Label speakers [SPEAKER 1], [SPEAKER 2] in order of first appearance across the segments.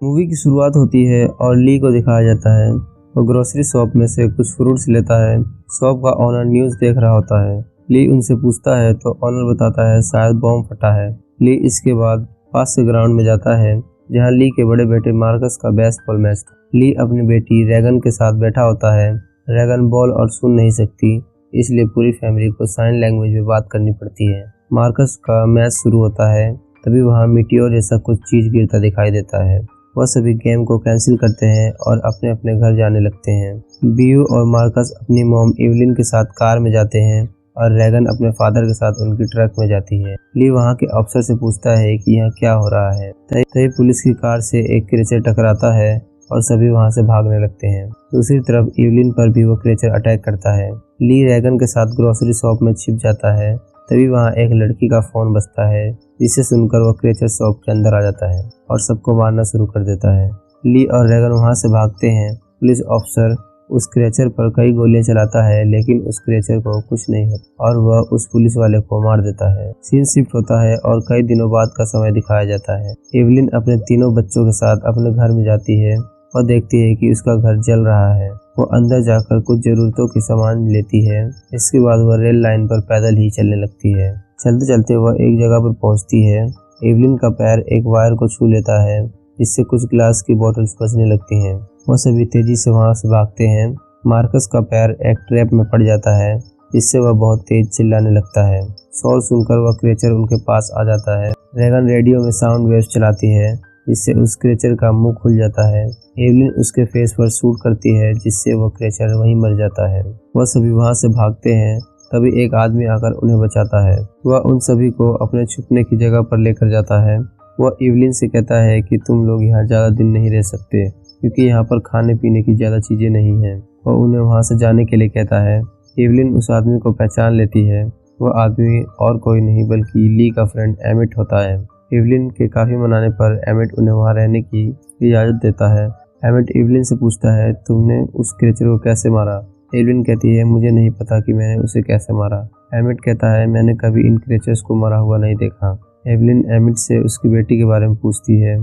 [SPEAKER 1] Movie की शुरुआत होती है और ली को दिखाया जाता है। वो ग्रोसरी शॉप में से कुछ फ्रूट्स लेता है। शॉप का ओनर न्यूज़ देख रहा होता है। ली उनसे पूछता है तो ओनर बताता है शायद बॉम्ब फटा है। ली इसके बाद पास के ग्राउंड में जाता है जहां ली के बड़े बेटे मार्कस का बेसबॉल मैच था। ली अपनी बेटी रेगन के साथ बैठा होता है। रेगन बॉल और सुन नहीं सकती, इसलिए पूरी फैमिली को साइन लैंग्वेज में बात करनी पड़ती है। मार्कस का मैच शुरू होता है, तभी वहां मीटियोर जैसा कुछ चीज गिरता दिखाई देता है। वह सभी गेम को कैंसिल करते हैं और अपने अपने घर जाने लगते हैं। बीयू और मार्कस अपनी मॉम इवलिन के साथ कार में जाते हैं और रेगन अपने फादर के साथ उनकी ट्रक में जाती है। ली वहां के अफसर से पूछता है कि यहाँ क्या हो रहा है। तभी पुलिस की कार से एक क्रेचर टकराता है और सभी वहां से भागने लगते हैं। दूसरी तरफ इवलिन पर भी वो क्रेचर अटैक करता है। ली रेगन के साथ ग्रोसरी शॉप में छिप जाता है। तभी वहां एक लड़की का फोन बजता है, जिसे सुनकर वो क्रेचर शॉप के अंदर आ जाता है और सबको मारना शुरू कर देता है। ली और रेगन वहां से भागते हैं। पुलिस ऑफिसर उस क्रेचर पर कई गोलियां चलाता है, लेकिन उस क्रेचर को कुछ नहीं होता और वह उस पुलिस वाले को मार देता है। सीन शिफ्ट होता है और कई दिनों बाद का समय दिखाया जाता है। इवलिन अपने तीनों बच्चों के साथ अपने घर में जाती है और देखती है कि उसका घर जल रहा है। वो अंदर जाकर कुछ जरूरतों की सामान लेती है। इसके बाद वह रेल लाइन पर पैदल ही चलने लगती है। चलते चलते वह एक जगह पर पहुंचती है। इवलिन का पैर एक वायर को छू लेता है, जिससे कुछ ग्लास की बोतल्स बजने लगती हैं। वह सभी तेजी से वहां से भागते हैं। मार्कस का पैर एक ट्रैप में पड़ जाता है, जिससे वह बहुत तेज चिल्लाने लगता है। शोर सुनकर वह क्रेचर उनके पास आ जाता है। रेगन रेडियो में साउंड वेव्स चलाती है, जिससे उस क्रेचर का मुंह खुल जाता है। एवलिन उसके फेस पर शूट करती है, जिससे वह क्रेचर वहीं मर जाता है। वह सभी वहां से भागते हैं, तभी एक आदमी आकर उन्हें बचाता है। वह उन सभी को अपने छुपने की जगह पर लेकर जाता है। वह इवलिन से कहता है कि तुम लोग यहाँ ज्यादा दिन नहीं रह सकते, क्योंकि यहाँ पर खाने पीने की ज्यादा चीजें नहीं हैं। वह उन्हें वहां से जाने के लिए कहता है। इवलिन उस आदमी को पहचान लेती है। वह आदमी और कोई नहीं बल्कि ली का फ्रेंड एमिट होता है। इवलिन के काफी मनाने पर एमिट उन्हें वहां रहने की इजाजत देता है। एमिट इवलिन से पूछता है, तुमने उस क्रेचर को कैसे मारा? इवलिन कहती है, मुझे नहीं पता कि मैंने उसे कैसे मारा। एमिट कहता है, मैंने कभी इन क्रेचर्स को मरा हुआ नहीं देखा। इवलिन एमिट से उसकी बेटी के बारे में पूछती है।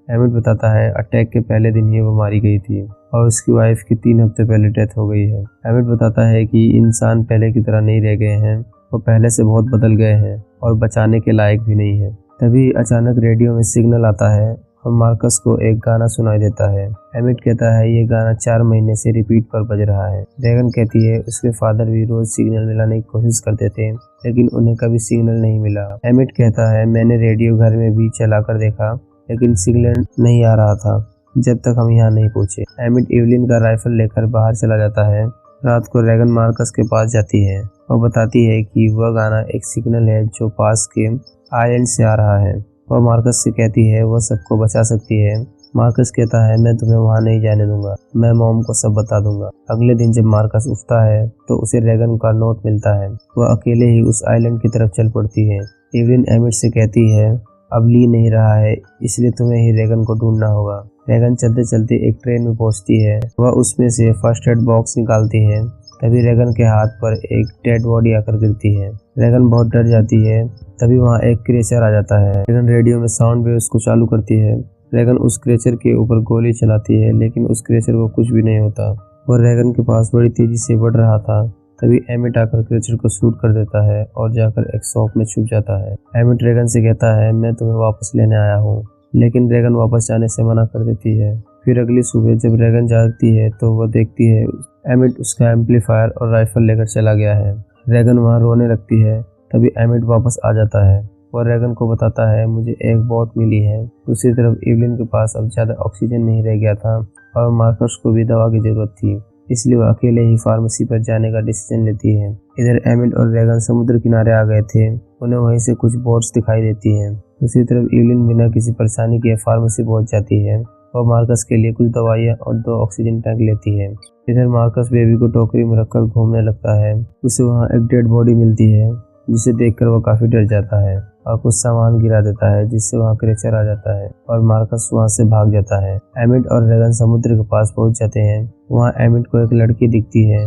[SPEAKER 1] एमिट बताता है, अटैक के पहले दिन ही वो मारी गई थी और उसकी वाइफ की 3 हफ्ते पहले डेथ हो गई है। एमिट बताता है कि इंसान पहले की तरह नहीं रह गए हैं, वो पहले से बहुत बदल गए हैं और बचाने के लायक भी नहीं है। तभी अचानक रेडियो में सिग्नल आता है और मार्कस को एक गाना सुनाई देता है। एमिट कहता है, ये गाना 4 महीने से रिपीट पर बज रहा है। रेगन कहती है, उसके फादर भी रोज सिग्नल मिलाने की कोशिश करते थे, लेकिन उन्हें कभी सिग्नल नहीं मिला। एमिट कहता है, मैंने रेडियो घर में भी चलाकर देखा, लेकिन सिग्नल नहीं आ रहा था जब तक हम यहाँ नहीं पहुंचे। एमिट इवलिन का राइफल लेकर बाहर चला जाता है। रात को रेगन मार्कस के पास जाती है और बताती है कि वह गाना एक सिग्नल है जो पास के आइलैंड से आ रहा है। वह मार्कस से कहती है वह सबको बचा सकती है। मार्कस कहता है, मैं तुम्हें वहां नहीं जाने दूंगा, मैं मॉम को सब बता दूंगा। अगले दिन जब मार्कस उठता है तो उसे रेगन का नोट मिलता है। वह अकेले ही उस आइलैंड की तरफ चल पड़ती है। इवलिन एमिट से कहती है, अब ली नहीं रहा है, इसलिए तुम्हें ही रेगन को ढूंढना होगा। रेगन चलते चलते एक ट्रेन में पहुंचती है। वह उसमें से फर्स्ट एड बॉक्स निकालती है। तभी रेगन के हाथ पर एक डेड बॉडी आकर गिरती है। रेगन बहुत डर जाती है। तभी वहाँ एक क्रेचर आ जाता है। रेगन रेडियो में साउंड वेव्स को चालू करती है। रेगन उस क्रेचर के ऊपर गोली चलाती है, लेकिन उस क्रेचर को कुछ भी नहीं होता। वह रेगन के पास बड़ी तेजी से बढ़ रहा था। तभी एमिट आकर क्रेचर को शूट कर देता है और जाकर एक शॉप में छुप जाता है। एमिट रेगन से कहता है, मैं तुम्हें वापस लेने आया हूँ, लेकिन रेगन वापस जाने से मना कर देती है। फिर अगली सुबह जब रेगन जागती है तो वह देखती है एमिट उसका एम्पलीफायर और राइफल लेकर चला गया है। रेगन वहां रोने लगती है। तभी एमिट वापस आ जाता है। वह रेगन को बताता है, मुझे एक बोट मिली है। दूसरी तरफ इवलिन के पास अब ज्यादा ऑक्सीजन नहीं रह गया था और मार्कस को भी दवा की जरूरत थी, इसलिए वह अकेले ही फार्मेसी पर जाने का डिसीजन लेती है। इधर एमिट और रेगन समुद्र किनारे आ गए थे। उन्हें वहीं से कुछ बोट्स दिखाई देती हैं। दूसरी तरफ इवलिन बिना किसी परेशानी के फार्मेसी पहुंच जाती है और मार्कस के लिए कुछ दवाइयाँ और 2 ऑक्सीजन टैंक लेती है। इधर मार्कस बेबी को टोकरी में रखकर घूमने लगता है। उसे वहाँ एक डेड बॉडी मिलती है, जिसे देखकर वह काफी डर जाता है और कुछ सामान गिरा देता है, जिससे वहाँ क्रेचर आ जाता है और मार्कस वहाँ से भाग जाता है। एमिट और रेगन समुद्र के पास पहुंच जाते हैं। वहाँ एमिट को एक लड़की दिखती है।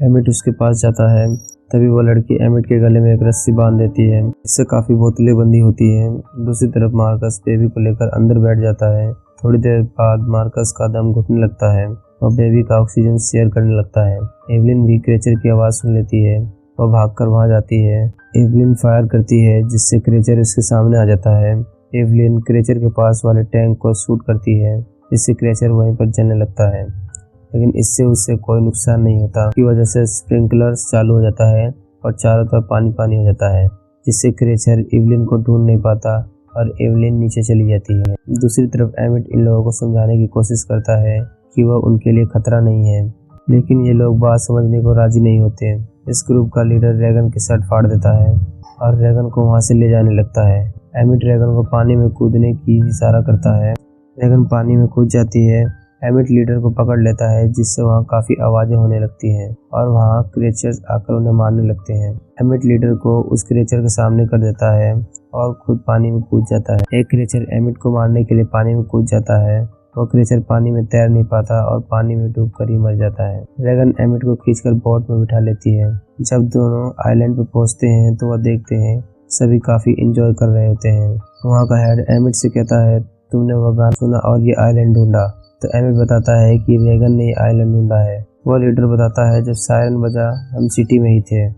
[SPEAKER 1] एमिट उसके पास जाता है। तभी वो लड़की एमिट के गले में एक रस्सी बांध देती है, इससे काफी बोतलें बंधी होती हैं। दूसरी तरफ मार्कस बेबी को लेकर अंदर बैठ जाता है। थोड़ी देर बाद मार्कस का दम घुटने लगता है और बेबी का ऑक्सीजन शेयर करने लगता है। एवलिन भी क्रेचर की आवाज़ सुन लेती है और भागकर वहां जाती है। एवलिन फायर करती है जिससे क्रेचर उसके सामने आ जाता है। एवलिन क्रेचर के पास वाले टैंक को शूट करती है जिससे क्रेचर वहीं पर जलने लगता है, लेकिन इससे उससे कोई नुकसान नहीं होता। की वजह से स्प्रिंकलर्स चालू हो जाता है और चारों तरफ पानी पानी हो जाता है, जिससे क्रेचर एवलिन को ढूंढ नहीं पाता और एवलिन नीचे चली जाती है। दूसरी तरफ एमिट इन लोगों को समझाने की कोशिश करता है कि वह उनके लिए खतरा नहीं है, लेकिन ये लोग बात समझने को राजी नहीं होते। इस ग्रुप का लीडर रेगन की शर्ट फाड़ देता है और रेगन को वहां से ले जाने लगता है। एमिट रेगन को पानी में कूदने की इशारा करता है। रेगन पानी में कूद जाती है। एमिट लीडर को पकड़ लेता है जिससे वहाँ काफी आवाजें होने लगती हैं और वहाँ क्रेचर्स आकर उन्हें मारने लगते हैं। एमिट लीडर को उस क्रेचर के सामने कर देता है और खुद पानी में कूद जाता है। एक क्रेचर एमिट को मारने के लिए पानी में कूद जाता है। वो क्रेचर पानी में तैर नहीं पाता और पानी में डूबकर ही मर जाता है। रेगन एमिट को खींचकर बोट में बिठा लेती है। जब दोनों आइलैंड पर पहुंचते हैं तो वह देखते हैं सभी काफी इंजॉय कर रहे होते हैं। वहाँ का हेड एमिट से कहता है, तुमने वह गाना सुना और ये आइलैंड ढूंढा? तो एमिट बताता है कि रेगन ने आइलैंड ढूंढा है। वह लीडर बताता है, जब सायरन बजा हम सिटी में ही थे।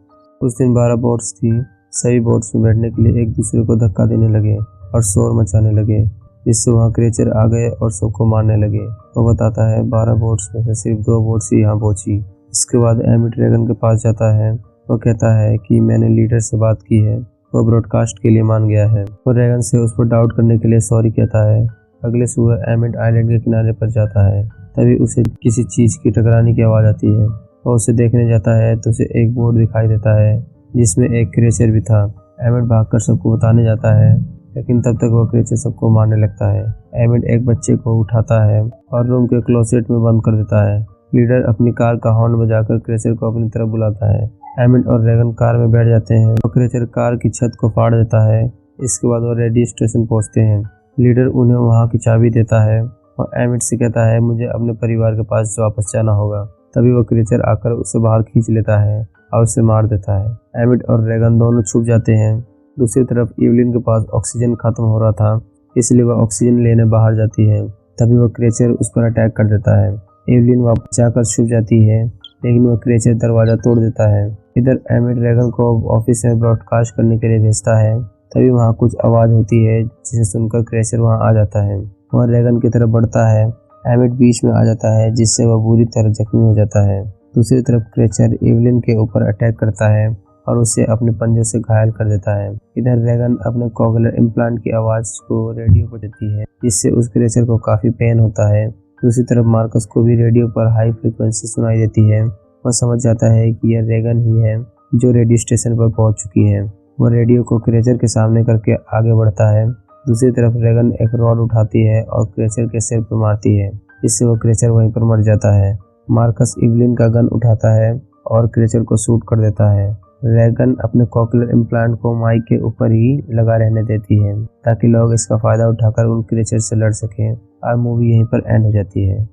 [SPEAKER 1] उस दिन 12 बोट्स थी। सभी बोट्स में बैठने के लिए एक दूसरे को धक्का देने लगे और शोर मचाने लगे, जिससे वहाँ क्रेचर आ गए और सबको मारने लगे। वो बताता है 12 बोट्स में से सिर्फ 2 बोट्स ही यहाँ पहुंची। इसके बाद एमिट रेगन के पास जाता है। वो कहता है कि मैंने लीडर से बात की है, वो ब्रॉडकास्ट के लिए मान गया है। वो रेगन से उस पर डाउट करने के लिए सॉरी कहता है। अगले सुबह एमिट आइलैंड के किनारे पर जाता है। तभी उसे किसी चीज की टकराने की आवाज आती है। वो उसे देखने जाता है तो उसे एक बोर्ड दिखाई देता है जिसमें एक क्रेचर भी था। एमिट भागकर सबको बताने जाता है, लेकिन तब तक वो क्रेचर सबको मारने लगता है। एमिट एक बच्चे को उठाता है और रूम के क्लोसेट में बंद कर देता है। लीडर अपनी कार का हॉर्न बजाकर क्रेचर को अपनी तरफ बुलाता है। एमिट और रेगन कार में बैठ जाते हैं। तो क्रेचर कार की छत को फाड़ देता है। इसके बाद वो रेडियो स्टेशन पहुंचते हैं। लीडर उन्हें वहां की चाबी देता है और एमिट से कहता है, मुझे अपने परिवार के पास वापस जाना होगा। तभी वो क्रेचर आकर उसे बाहर खींच लेता है और उसे मार देता है। एमिट और रेगन दोनों छुप जाते हैं। दूसरी तरफ एवलिन के पास ऑक्सीजन खत्म हो रहा था, इसलिए वह ऑक्सीजन लेने बाहर जाती है। तभी वह क्रेचर उस पर अटैक कर देता है। एवलिन वापस जाकर छुप जाती है, लेकिन वह क्रेचर दरवाजा तोड़ देता है। इधर एमिट रेगन को ऑफिस में ब्रॉडकास्ट करने के लिए भेजता है। तभी वहाँ कुछ आवाज होती है जिसे सुनकर क्रेचर वहाँ आ जाता है। वह रेगन की तरफ बढ़ता है। एमिट बीच में आ जाता है जिससे वह बुरी तरह जख्मी हो जाता है। दूसरी तरफ क्रेचर एवलिन के ऊपर अटैक करता है और उसे अपने पंजों से घायल कर देता है। इधर रेगन अपने कॉगलर इम्प्लांट की आवाज को रेडियो पर देती है, जिससे उस क्रेचर को काफी पेन होता है। दूसरी तरफ मार्कस को भी रेडियो पर हाई फ्रीक्वेंसी सुनाई देती है। वह समझ जाता है कि यह रेगन ही है जो रेडियो स्टेशन पर पहुंच चुकी है। वह रेडियो को क्रेचर के सामने करके आगे बढ़ता है। दूसरी तरफ रेगन एक रॉड उठाती है और क्रेचर के सिर पर मारती है, जिससे वह क्रेचर वहीं पर मर जाता है। मार्कस एवलिन का गन उठाता है और क्रेचर को शूट कर देता है। रेगन अपने कॉकलर इम्प्लांट को माइक के ऊपर ही लगा रहने देती है ताकि लोग इसका फायदा उठाकर उन क्रेचर से लड़ सकें और मूवी यहीं पर एंड हो जाती है।